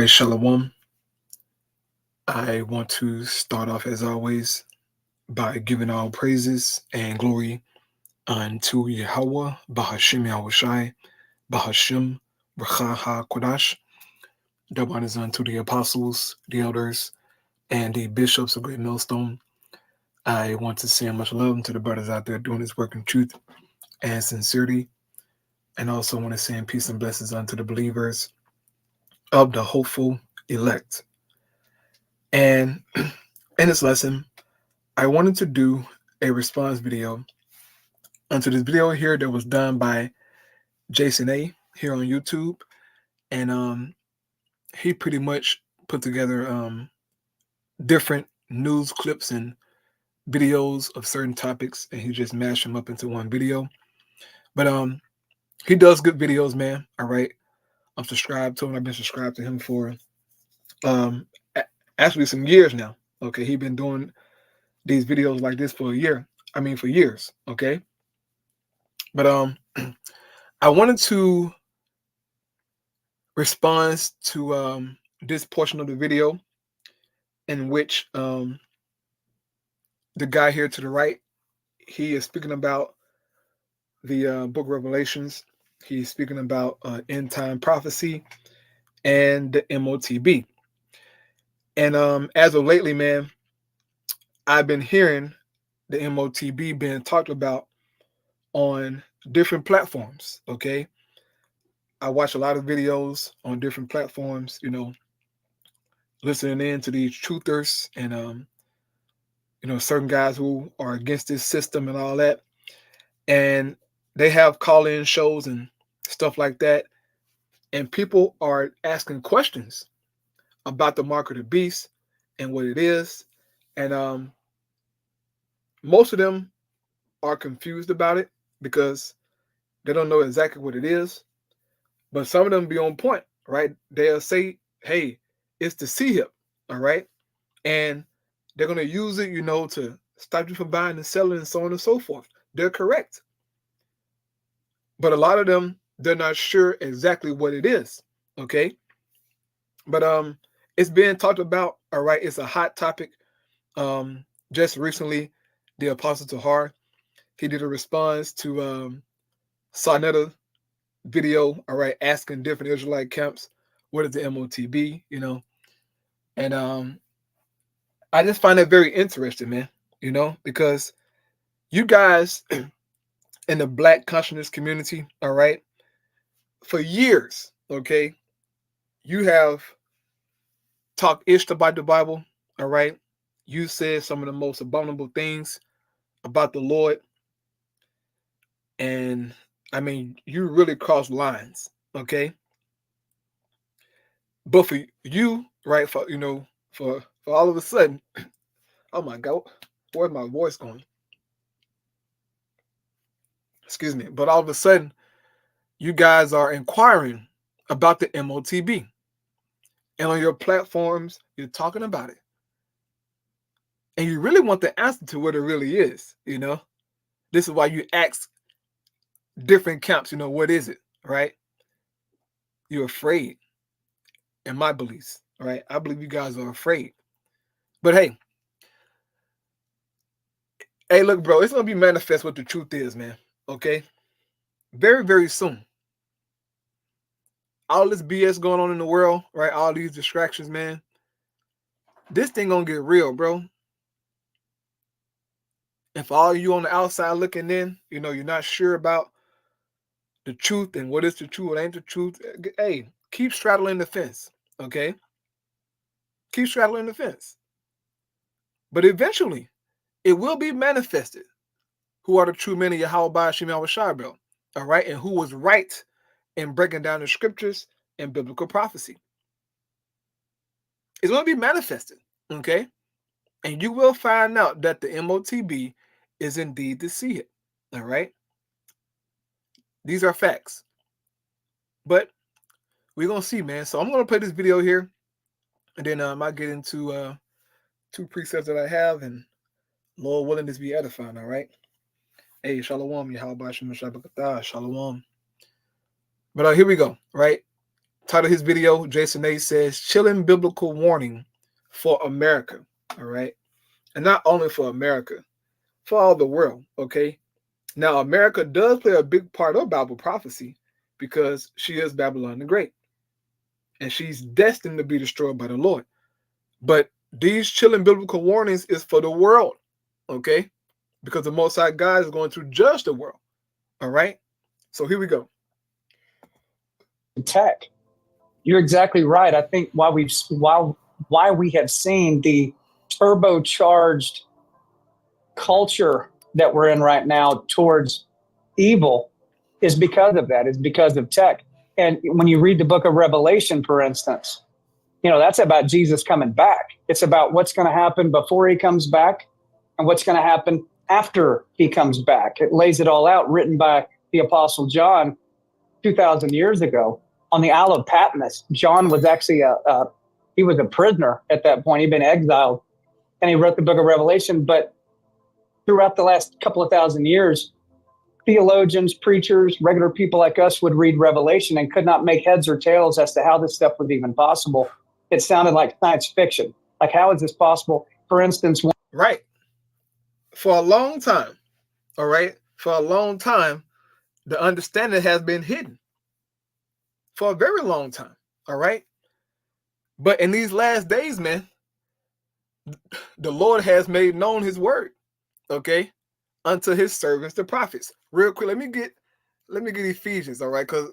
right, Shalom. I want to start off, as always, by giving all praises and glory unto Yahweh, Bahashim Yahushai, Bahashim, Racha HaKodash. Double honors unto the apostles, the elders, and the bishops of Great Millstone. I want to send much love to the brothers out there doing this work in truth and sincerity. And also want to send peace and blessings unto the believers of the hopeful elect. And in this lesson, I wanted to do a response video onto this video here that was done by Jason A here on YouTube. And he pretty much put together different news clips and videos of certain topics, and he just mashed them up into one video. But he does good videos, man. All right. I'm subscribed to him. I've been subscribed to him for actually some years now. Okay. He's been doing these videos like this for for years. Okay. But I wanted to respond to this portion of the video in which the guy here to the right, he is speaking about the book of Revelations. He's speaking about end time prophecy and the M.O.T.B. And as of lately, man, I've been hearing the M.O.T.B. being talked about on different platforms. Okay. I watch a lot of videos on different platforms, listening in to these truthers and certain guys who are against this system and all that. And they have call-in shows and stuff like that. And people are asking questions about the mark of the beast and what it is. And most of them are confused about it because they don't know exactly what it is. But some of them be on point, right? They'll say, hey, it's the C-hip, all right? And they're going to use it, to stop you from buying and selling and so on and so forth. They're correct. But a lot of them, they're not sure exactly what it is, okay? But it's being talked about, all right? It's a hot topic. Just recently, the Apostle Tahar, he did a response to Sarnetta video, all right, asking different Israelite camps, what is the M.O.T.B., And I just find that very interesting, man, because you guys in the Black consciousness community, all right, for years, okay, you have talked ish about the Bible, all right? You said some of the most abominable things about the Lord. And you really crossed lines, okay? But for you, right, for all of a sudden, oh my God, where's my voice going? Excuse me. But all of a sudden, you guys are inquiring about the M.O.T.B. And on your platforms, you're talking about it. And you really want the answer to what it really is, This is why you ask different camps, what is it, right? You're afraid, in my beliefs, right? I believe you guys are afraid. But hey, look, bro, it's going to be manifest what the truth is, man, okay? Very, very soon. All this BS going on in the world, right? All these distractions, man. This thing going to get real, bro. And for all of you on the outside looking in, you're not sure about the truth and what is the truth, what ain't the truth. Hey, keep straddling the fence, okay? Keep straddling the fence. But eventually, it will be manifested who are the true men of Yahweh Shem Yahushua, all right? And who was right in breaking down the scriptures and biblical prophecy. It's going to be manifested, okay? And you will find out that the M.O.T.B. is indeed the C-hip, all right? These are facts. But we're going to see, man. So I'm going to play this video here, and then I'll get into two precepts that I have, and Lord willing, this be edifying, all right? Hey, shalom, Yahweh Shem Shabbat, shalom. But here we go, right? Title of his video, Jason A says, Chilling Biblical Warning for America. All right. And not only for America, for all the world. Okay. Now, America does play a big part of Bible prophecy because she is Babylon the Great. And she's destined to be destroyed by the Lord. But these chilling biblical warnings is for the world. Okay. Because the Most High God is going to judge the world. All right. So here we go. Tech. You're exactly right. I think why we have seen the turbocharged culture that we're in right now towards evil is because of that. It's because of tech. And when you read the book of Revelation, for instance, that's about Jesus coming back. It's about what's going to happen before he comes back and what's going to happen after he comes back. It lays it all out, written by the Apostle John 2,000 years ago on the Isle of Patmos. John was actually he was a prisoner at that point. He'd been exiled, and he wrote the book of Revelation. But throughout the last couple of thousand years, theologians, preachers, regular people like us would read Revelation and could not make heads or tails as to how this stuff was even possible. It sounded like science fiction. Like, how is this possible? For instance, right. For a long time, all right, for a long time, the understanding has been hidden. For a very long time, all right? But in these last days, man, the Lord has made known his word, okay, unto his servants, the prophets. Real quick, let me get Ephesians, all right, because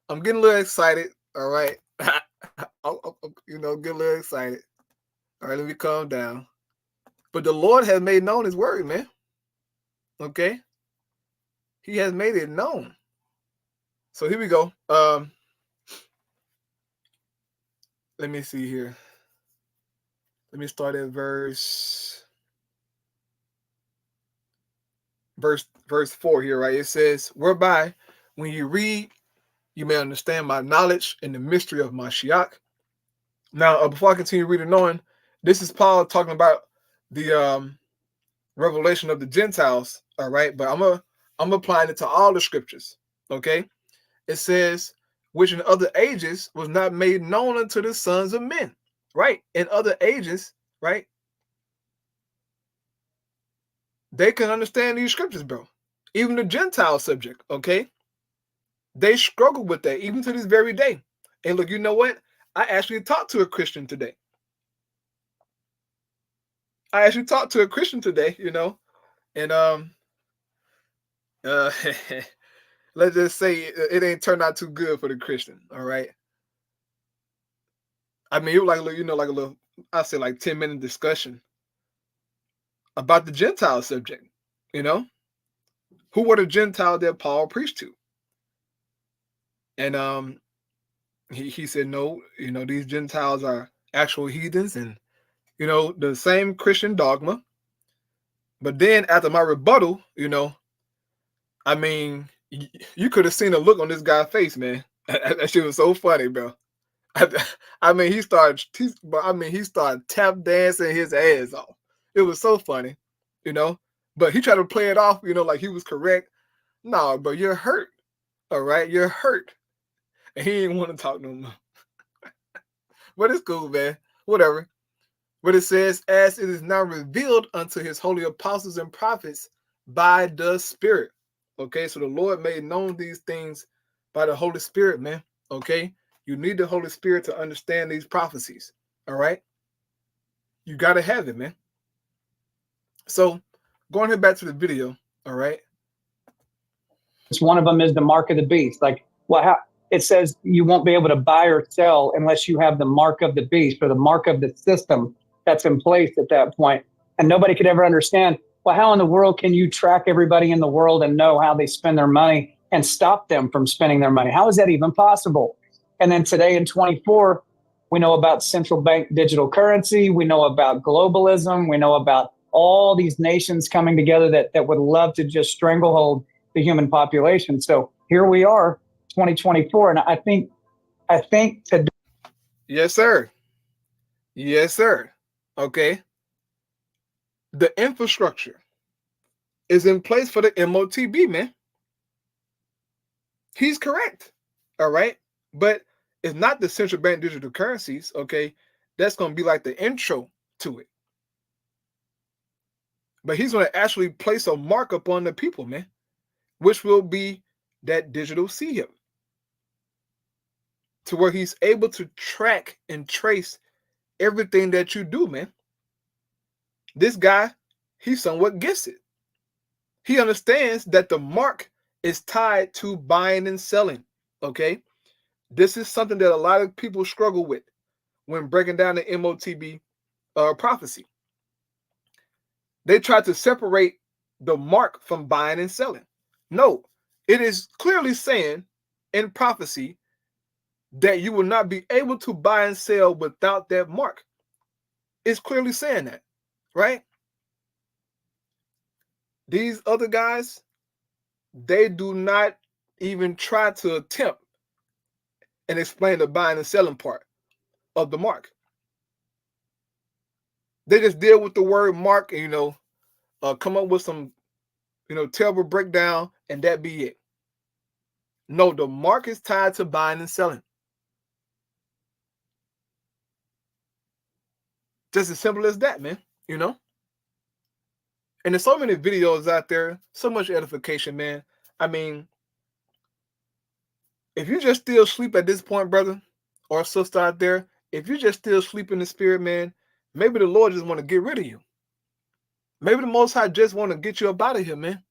I'm getting a little excited, all right? Get a little excited. All right, let me calm down. But the Lord has made known his word, man. Okay? He has made it known. So here we go. Let me see here. Let me start at verse 4 here, right? It says, whereby when you read, you may understand my knowledge and the mystery of my Mashiach. Now, before I continue reading on, this is Paul talking about the revelation of the Gentiles, all right? But I'm applying it to all the scriptures, okay? It says, which in other ages was not made known unto the sons of men, right? In other ages, right? They can understand these scriptures, bro. Even the Gentile subject, okay? They struggle with that even to this very day. And look, you know what? I actually talked to a Christian today. And let's just say it ain't turned out too good for the Christian, all right? I mean, it was like a little, I'll say like 10-minute discussion about the Gentile subject, Who were the Gentiles that Paul preached to? And he said, no, these Gentiles are actual heathens and, the same Christian dogma. But then after my rebuttal, I mean, you could have seen the look on this guy's face, man. That shit was so funny, bro. I mean, he started tap dancing his ass off. It was so funny, But he tried to play it off, like he was correct. No, but you're hurt. All right, you're hurt. And he didn't want to talk no more. But it's cool, man. Whatever. But it says, as it is now revealed unto his holy apostles and prophets by the Spirit. Okay, so the Lord made known these things by the Holy Spirit, man. Okay, you need the Holy Spirit to understand these prophecies. All right, you got to have it, man. So going here back to the video. All right, one of them is the mark of the beast. Like, it says you won't be able to buy or sell unless you have the mark of the beast or the mark of the system that's in place at that point. And nobody could ever understand, well, how in the world can you track everybody in the world and know how they spend their money and stop them from spending their money? How is that even possible? And then today in 24, we know about central bank digital currency. We know about globalism. We know about all these nations coming together that would love to just stranglehold the human population. So here we are, 2024. And I think today. Yes, sir. Yes, sir. Okay. The infrastructure is in place for the M.O.T.B, man. He's correct. All right. But It's not the central bank digital currencies, okay? That's going to be like the intro to it. But he's going to actually place a mark upon the people, man, which will be that digital seal, to where he's able to track and trace everything that you do, man. This guy, he somewhat gets it. He understands that the mark is tied to buying and selling, okay? This is something that a lot of people struggle with when breaking down the M.O.T.B prophecy. They try to separate the mark from buying and selling. No, it is clearly saying in prophecy that you will not be able to buy and sell without that mark. It's clearly saying that, right? These other guys, they do not even try to attempt and explain the buying and selling part of the mark. They just deal with the word mark and, come up with some, terrible breakdown, and that be it. No, the mark is tied to buying and selling. Just as simple as that, man, And there's so many videos out there, so much edification, man. I mean, if you just still sleep at this point, brother or sister out there, if you just still sleep in the spirit, man, maybe the Lord just want to get rid of you. Maybe the Most High just want to get you up out of here, man.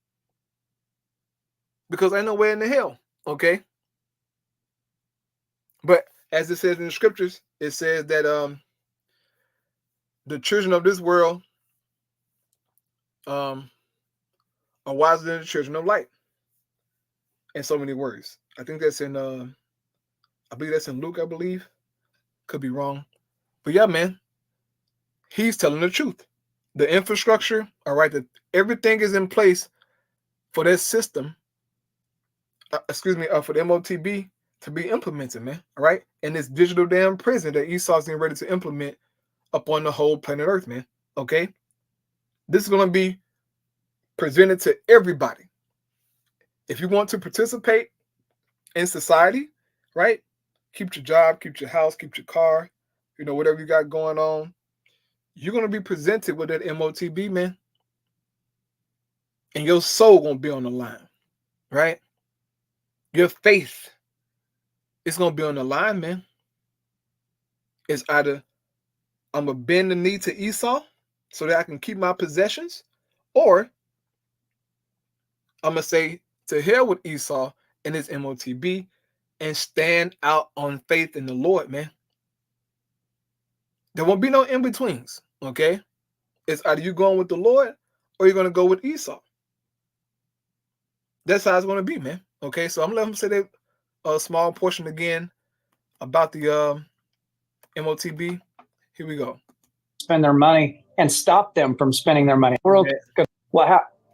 Because ain't no way in the hell, okay? But as it says in the scriptures, it says that the children of this world are wiser than the children of light. In so many words. I think that's in I believe that's in Luke, I believe. Could be wrong. But yeah, man, he's telling the truth. The infrastructure, all right, that everything is in place for that system, for the M.O.T.B to be implemented, man, all right? And this digital damn prison that Esau's getting ready to implement upon the whole planet Earth, man, okay? This is going to be presented to everybody. If you want to participate in society, right? Keep your job, keep your house, keep your car, whatever you got going on. You're going to be presented with that M.O.T.B, man. And your soul going to be on the line, right? Your faith is going to be on the line, man. It's either I'm going to bend the knee to Esau so that I can keep my possessions, or I'm going to say to hell with Esau and his M.O.T.B and stand out on faith in the Lord, man. There won't be no in-betweens, okay? It's either you going with the Lord or you're going to go with Esau. That's how it's going to be, man. Okay, so I'm going to let him say that a small portion again about the M.O.T.B. Here we go. Spend their money and stop them from spending their money.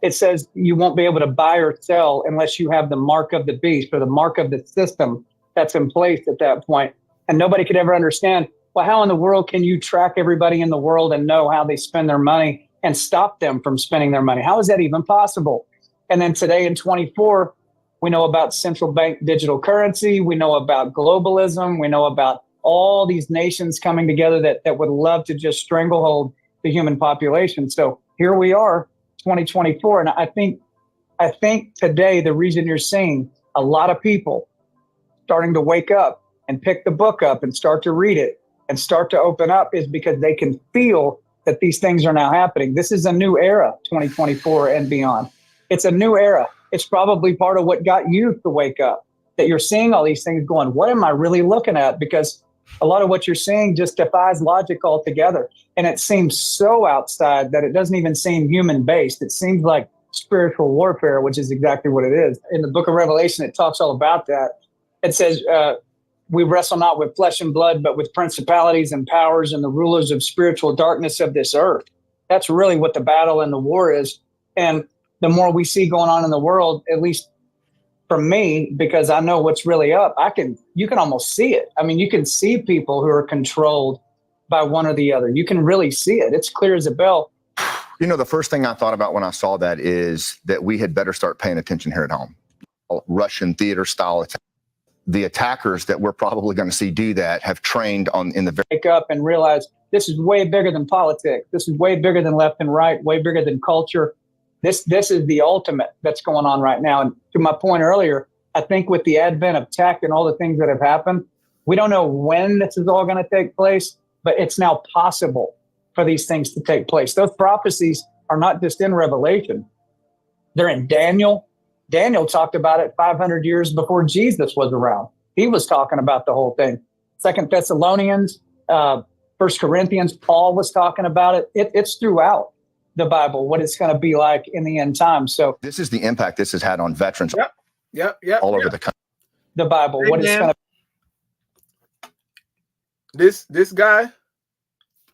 It says you won't be able to buy or sell unless you have the mark of the beast or the mark of the system that's in place at that point. And nobody could ever understand, well, how in the world can you track everybody in the world and know how they spend their money and stop them from spending their money? How is that even possible? And then today in 24, we know about central bank digital currency. We know about globalism. We know about all these nations coming together that would love to just stranglehold the human population. So here we are, 2024. And I think today, the reason you're seeing a lot of people starting to wake up and pick the book up and start to read it and start to open up is because they can feel that these things are now happening. This is a new era, 2024 and beyond. It's a new era. It's probably part of what got you to wake up, that you're seeing all these things going, what am I really looking at? Because a lot of what you're seeing just defies logic altogether. And it seems so outside that it doesn't even seem human-based. It seems like spiritual warfare, which is exactly what it is. In the book of Revelation, it talks all about that. It says, we wrestle not with flesh and blood, but with principalities and powers and the rulers of spiritual darkness of this earth. That's really what the battle and the war is. And the more we see going on in the world, at least for me, because I know what's really up, you can almost see it. I mean, you can see people who are controlled by one or the other. You can really see it. It's clear as a bell. The first thing I thought about when I saw that is that we had better start paying attention here at home. Russian theater style attack. the attackers that we're probably going to see do that have trained on in the very wake up and realize this is way bigger than politics. This is way bigger than left and right, way bigger than culture. This is the ultimate that's going on right now. And to my point earlier, I think with the advent of tech and all the things that have happened, we don't know when this is all going to take place, but it's now possible for these things to take place. Those prophecies are not just in Revelation. They're in Daniel. Daniel talked about it 500 years before Jesus was around. He was talking about the whole thing. 2 Thessalonians, 1 Corinthians, Paul was talking about it. It's throughout the Bible what it's going to be like in the end time. So this is the impact this has had on veterans all over the country. The Bible, what it's going to. This guy,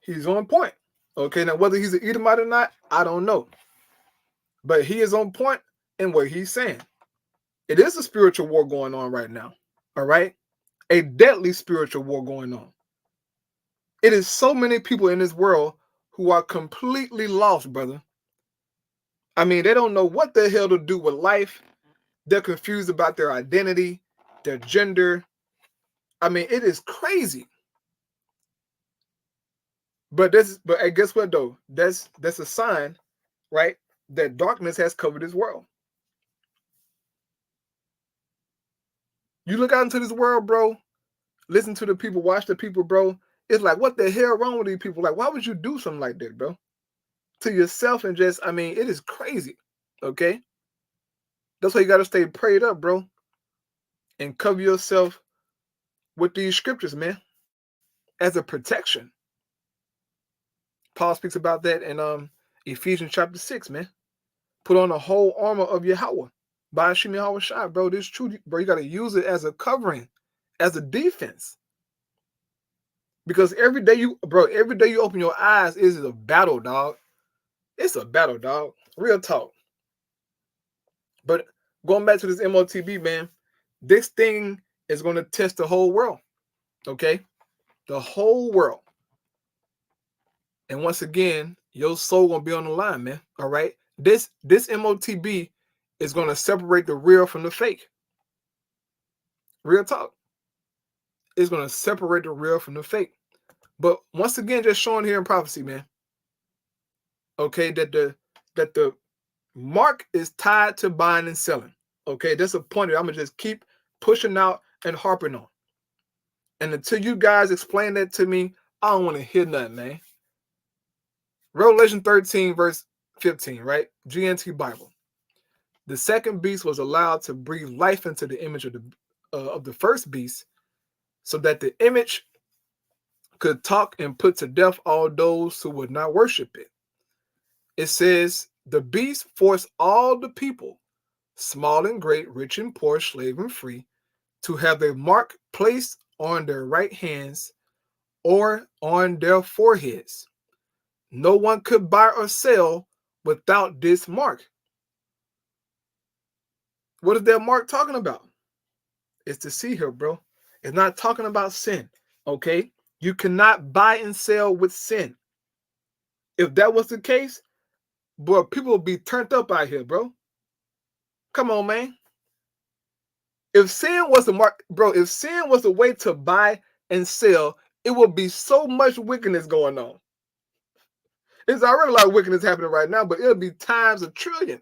he's on point. Okay, now whether he's an Edomite or not, I don't know. But he is on point in what he's saying. It is a spiritual war going on right now. All right? A deadly spiritual war going on. It is so many people in this world who are completely lost, brother. I mean, they don't know what the hell to do with life. They're confused about their identity, their gender. I mean, it is crazy. But guess what though? That's a sign, right? That darkness has covered this world. You look out into this world, bro. Listen to the people, watch the people, bro. It's like, what the hell wrong with these people? Like, why would you do something like that, bro? To yourself and just, I mean, it is crazy. Okay? That's why you got to stay prayed up, bro. And cover yourself with these scriptures, man. As a protection. Paul speaks about that in Ephesians chapter 6, man. Put on the whole armor of Yahweh. By Hashem Yahweh Shai, bro. This is true, bro. You got to use it as a covering, as a defense. Because every day you open your eyes, is a battle, dog. It's a battle, dog. Real talk. But going back to this M.O.T.B, man, this thing is going to test the whole world. Okay? The whole world. And once again, your soul going to be on the line, man. All right? This M.O.T.B is going to separate the real from the fake. Real talk. It's going to separate the real from the fake. But once again, just showing here in prophecy, man. Okay, that the mark is tied to buying and selling. Okay, that's a point that I'm going to just keep pushing out and harping on. And until you guys explain that to me, I don't want to hear nothing, man. Revelation 13, verse 15, right? GNT Bible. The second beast was allowed to breathe life into the image of the first beast, so that the image could talk and put to death all those who would not worship it. It says, the beast forced all the people, small and great, rich and poor, slave and free, to have a mark placed on their right hands or on their foreheads. No one could buy or sell without this mark. What is that mark talking about? It's the sea here, bro. It's not talking about sin, okay? You cannot buy and sell with sin. If that was the case, bro, people would be turned up out here, bro. Come on, man. If sin was the mark, bro, if sin was the way to buy and sell, it would be so much wickedness going on. There's already a lot of wickedness happening right now, but it'll be times a trillion.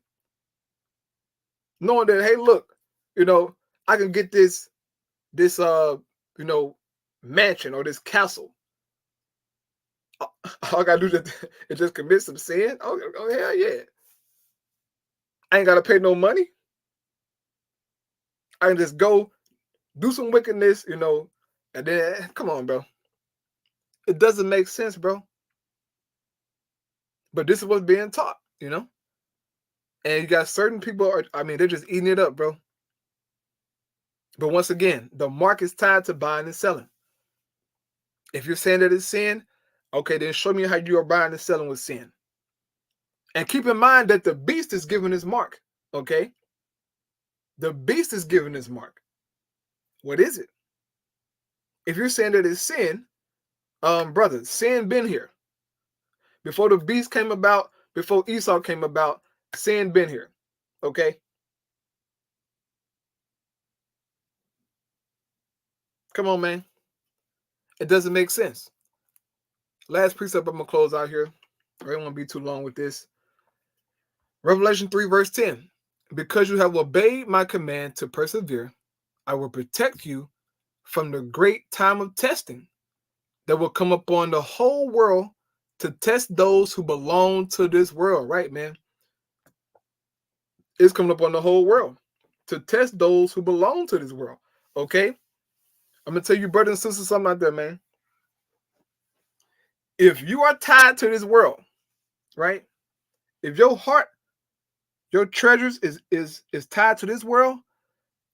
Knowing that, hey, look, I can get this mansion or this castle. All I gotta do is just commit some sin. Oh hell yeah! I ain't gotta pay no money. I can just go do some wickedness, and then come on, bro. It doesn't make sense, bro. But this is what's being taught, And you got certain people they're just eating it up, bro. But once again, the mark is tied to buying and selling. If you're saying that it's sin, okay, then show me how you are buying and selling with sin. And keep in mind that the beast is giving his mark, okay? The beast is giving his mark. What is it? If you're saying that it's sin, brother, sin been here. Before the beast came about, before Esau came about, sin been here, okay? Come on, man. It doesn't make sense. Last precept I'm going to close out here. I don't want to be too long with this. Revelation 3 verse 10. Because you have obeyed my command to persevere, I will protect you from the great time of testing that will come upon the whole world to test those who belong to this world. Right, man? It's coming upon the whole world to test those who belong to this world. Okay? I'm going to tell you, brothers and sisters, something out there, man. If you are tied to this world, right? If your heart, your treasures is tied to this world,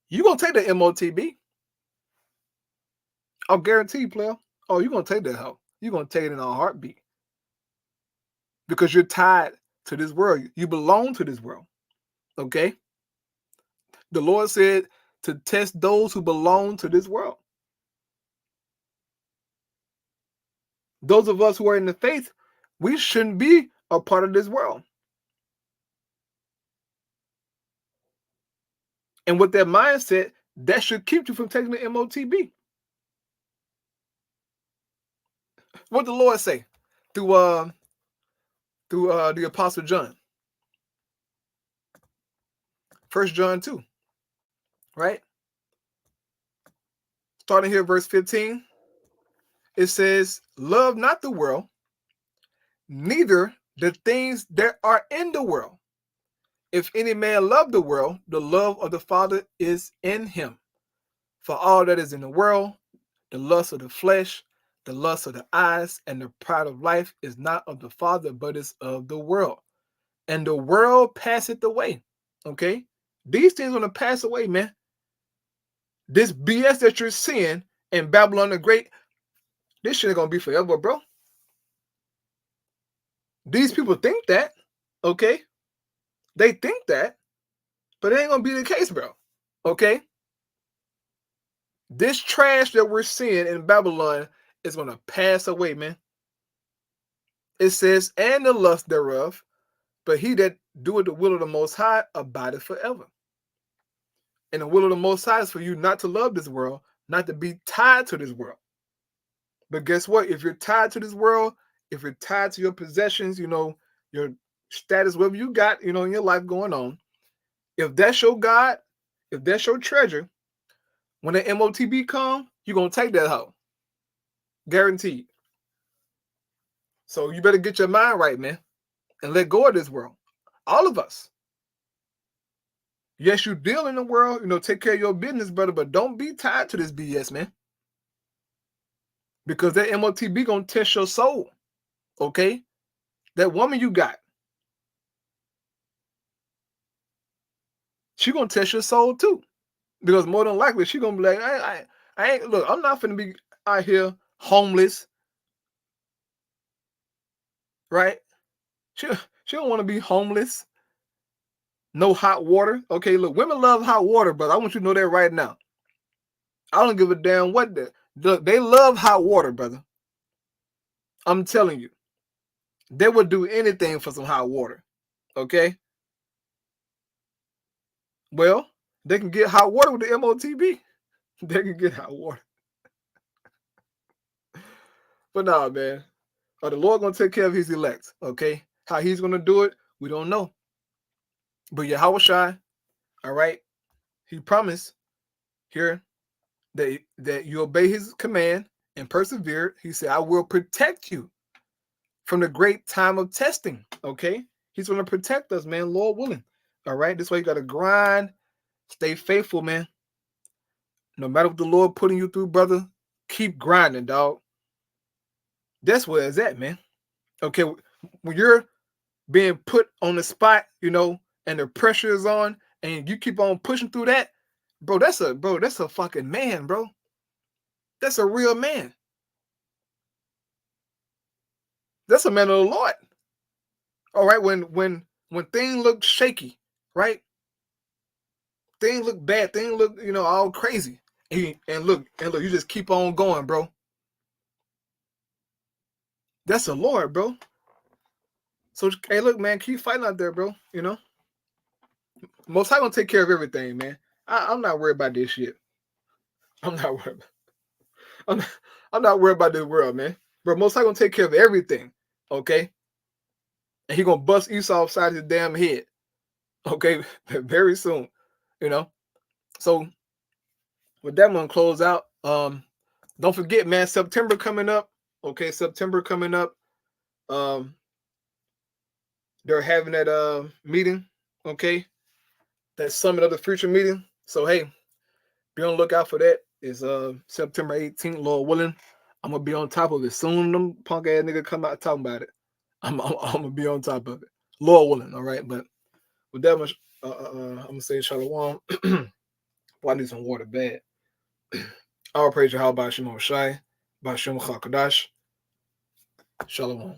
you're going to take the M.O.T.B. I'll guarantee you, player. Oh, you're going to take that help. You're going to take it in a heartbeat. Because you're tied to this world. You belong to this world. Okay? The Lord said to test those who belong to this world. Those of us who are in the faith, we shouldn't be a part of this world. And with that mindset, that should keep you from taking the M.O.T.B. What the Lord say through the Apostle John? 1 John 2, right? Starting here, verse 15, it says, love not the world, neither the things that are in the world. If any man love the world, the love of the Father is in him. For all that is in the world, the lust of the flesh, the lust of the eyes, and the pride of life is not of the Father, but is of the world. And the world passeth away. Okay? These things are going to pass away, man. This BS that you're seeing in Babylon the Great, this shit ain't going to be forever, bro. These people think that, okay? They think that, but it ain't going to be the case, bro. Okay? This trash that we're seeing in Babylon is going to pass away, man. It says, and the lust thereof, but he that doeth the will of the Most High abideth forever. And the will of the Most High is for you not to love this world, not to be tied to this world. But guess what? If you're tied to this world, if you're tied to your possessions, you know, your status, whatever you got, you know, in your life going on, if that's your God, if that's your treasure, when the M.O.T.B. come, you're going to take that hoe. Guaranteed. So you better get your mind right, man, and let go of this world. All of us. Yes, you deal in the world, you know, take care of your business, brother, but don't be tied to this BS, man. Because that M.O.T.B. gonna test your soul. Okay? That woman you got, she gonna test your soul too. Because more than likely, she gonna be like, I ain't, look, I'm not finna be out here homeless. Right? She don't want to be homeless. No hot water. Okay, look, women love hot water, but I want you to know that right now. I don't give a damn what they love hot water, brother. I'm telling you. They would do anything for some hot water. Okay? Well, they can get hot water with the M.O.T.B. They can get hot water. But nah, man. The Lord gonna take care of his elect. Okay? How he's gonna do it, we don't know. But Yahweh, all right, he promised here that you obey his command and persevere. He said, I will protect you from the great time of testing. Okay? He's going to protect us, man, Lord willing. All right? This way you got to grind, stay faithful, man. No matter what the Lord putting you through, brother, keep grinding, dog. That's where it's at, man. Okay? When you're being put on the spot, you know, and the pressure is on, and you keep on pushing through that, bro, that's a fucking man, bro. That's a real man. That's a man of the Lord. All right, when things look shaky, right? Things look bad, things look, you know, all crazy. And look, you just keep on going, bro. That's the Lord, bro. So hey, look, man, keep fighting out there, bro. You know? Most High gonna take care of everything, man. I'm not worried about this shit. I'm not worried. I'm not worried about this world, man. Bro, Most High gonna take care of everything, okay? And he gonna bust Esau upside his damn head, okay? Very soon, you know. So with that one close out. Don't forget, man, September coming up. Okay, September coming up. They're having that meeting, okay? That Summit of the Future meeting. So hey, be on the lookout for that. It's September 18th, Lord willing. I'm gonna be on top of it. Soon them punk ass nigga come out talking about it. I'm gonna be on top of it. Lord willing, all right. But with that much, I'm gonna say shalom. Boy, I need some water bad. All praise Yahweh Ba'ashem Shai, Ba'ashem Chakadash. Shalom.